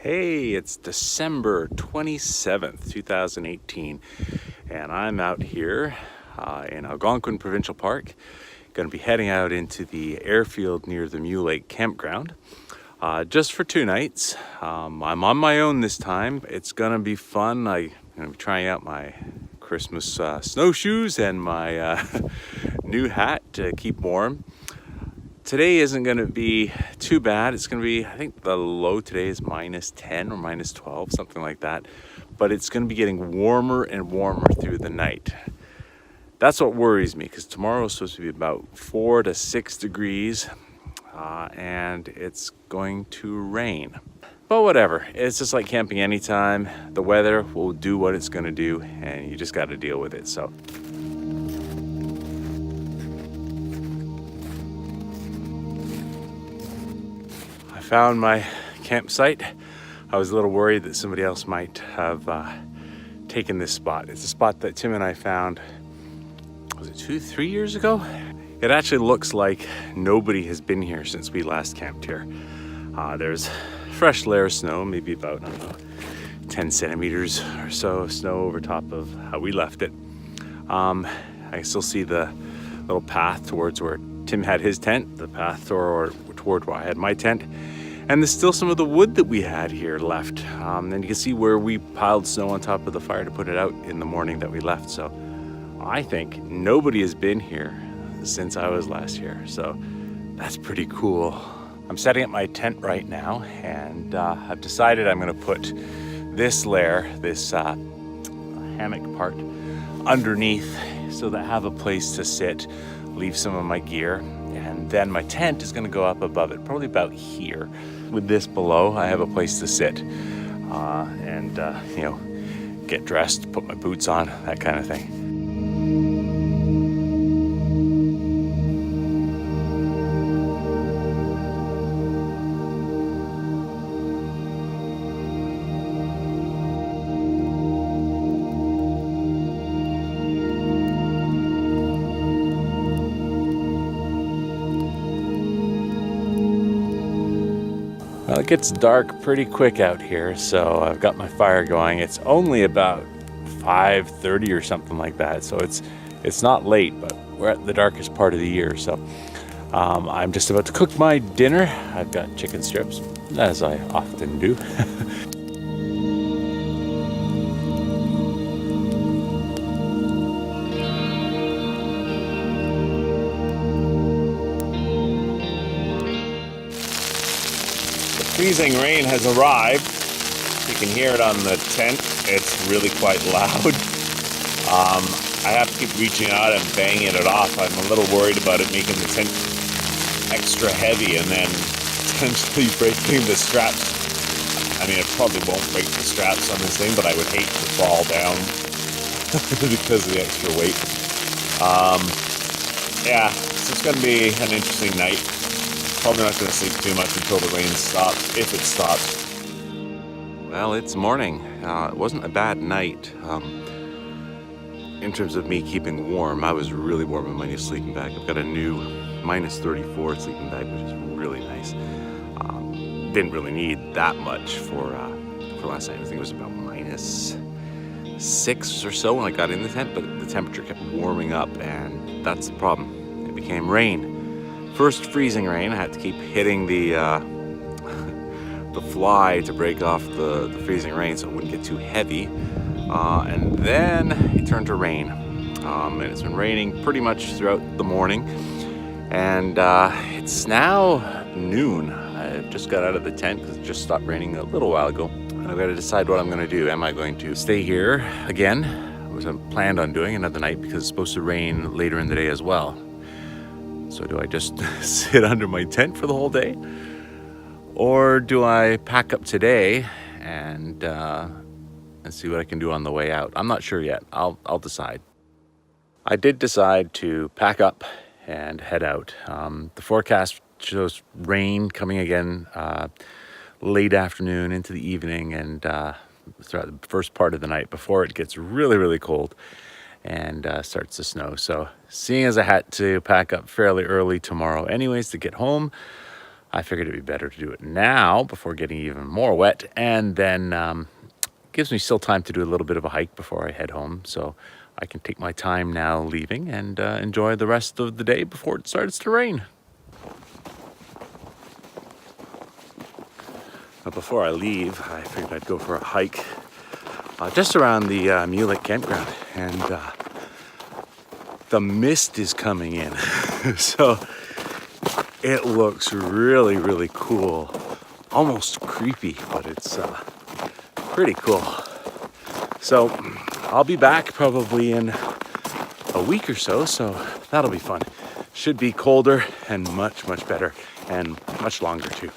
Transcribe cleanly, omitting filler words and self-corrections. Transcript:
Hey, it's December 27th, 2018, and I'm out here in Algonquin Provincial Park. Going to be heading out into the airfield near the Mew Lake campground just for 2 nights. I'm on my own this time. It's going to be fun. I'm going to be trying out my Christmas snowshoes and my new hat to keep warm. Today isn't going to be too bad. It's going to be, I think the low today is -10 or -12, something like that. But it's going to be getting warmer and warmer through the night. That's what worries me, because tomorrow is supposed to be about 4 to 6 degrees and it's going to rain. But whatever, it's just like camping anytime. The weather will do what it's going to do and you just got to deal with it. So. Found my campsite. I was a little worried that somebody else might have taken this spot. It's a spot that Tim and I found, was it 2-3 years ago? It actually looks like nobody has been here since we last camped here. There's fresh layer of snow, maybe about, I don't know, 10 centimeters or so of snow over top of how we left it. I still see the little path towards where Tim had his tent, the path toward where I had my tent. And there's still some of the wood that we had here left. And you can see where we piled snow on top of the fire to put it out in the morning that we left. So I think nobody has been here since I was last here. So that's pretty cool. I'm setting up my tent right now, and I've decided I'm gonna put this layer, this hammock part, underneath so that I have a place to sit, leave some of my gear. And then my tent is going to go up above it, probably about here. With this below, I have a place to sit and get dressed, put my boots on, that kind of thing. Well, it gets dark pretty quick out here, so I've got my fire going. It's only about 5:30 or something like that, so it's not late, but we're at the darkest part of the year. So I'm just about to cook my dinner. I've got chicken strips, as I often do. Freezing rain has arrived. You can hear it on the tent. It's really quite loud. I have to keep reaching out and banging it off. I'm a little worried about it making the tent extra heavy and then potentially breaking the straps. I mean, it probably won't break the straps on this thing, but I would hate to fall down because of the extra weight. Yeah, so it's going to be an interesting night. Probably not going to sleep too much until the rain stops, if it stops. Well, it's morning. It wasn't a bad night. In terms of me keeping warm, I was really warm in my new sleeping bag. I've got a new -34 sleeping bag, which is really nice. Didn't really need that much for last night. I think it was about -6 or so when I got in the tent, but the temperature kept warming up, and that's the problem. It became rain. First freezing rain, I had to keep hitting the fly to break off the freezing rain so it wouldn't get too heavy. And then it turned to rain. And it's been raining pretty much throughout the morning. And it's now noon. I just got out of the tent because it just stopped raining a little while ago. And I've got to decide what I'm going to do. Am I going to stay here again, which I planned on doing another night because it's supposed to rain later in the day as well? So do I just sit under my tent for the whole day? Or do I pack up today and see what I can do on the way out? I'm not sure yet. I'll decide. I did decide to pack up and head out. The forecast shows rain coming again late afternoon into the evening and throughout the first part of the night before it gets really, really cold and starts to snow. So seeing as I had to pack up fairly early tomorrow anyways to get home, I figured it'd be better to do it now before getting even more wet, and then gives me still time to do a little bit of a hike before I head home, so I can take my time now leaving and enjoy the rest of the day before it starts to rain. But before I leave, I figured I'd go for a hike just around the Mew Lake campground, and the mist is coming in, so it looks really, really cool, almost creepy, but it's pretty cool. So I'll be back probably in a week or so that'll be fun. Should be colder and much, much better and much longer too.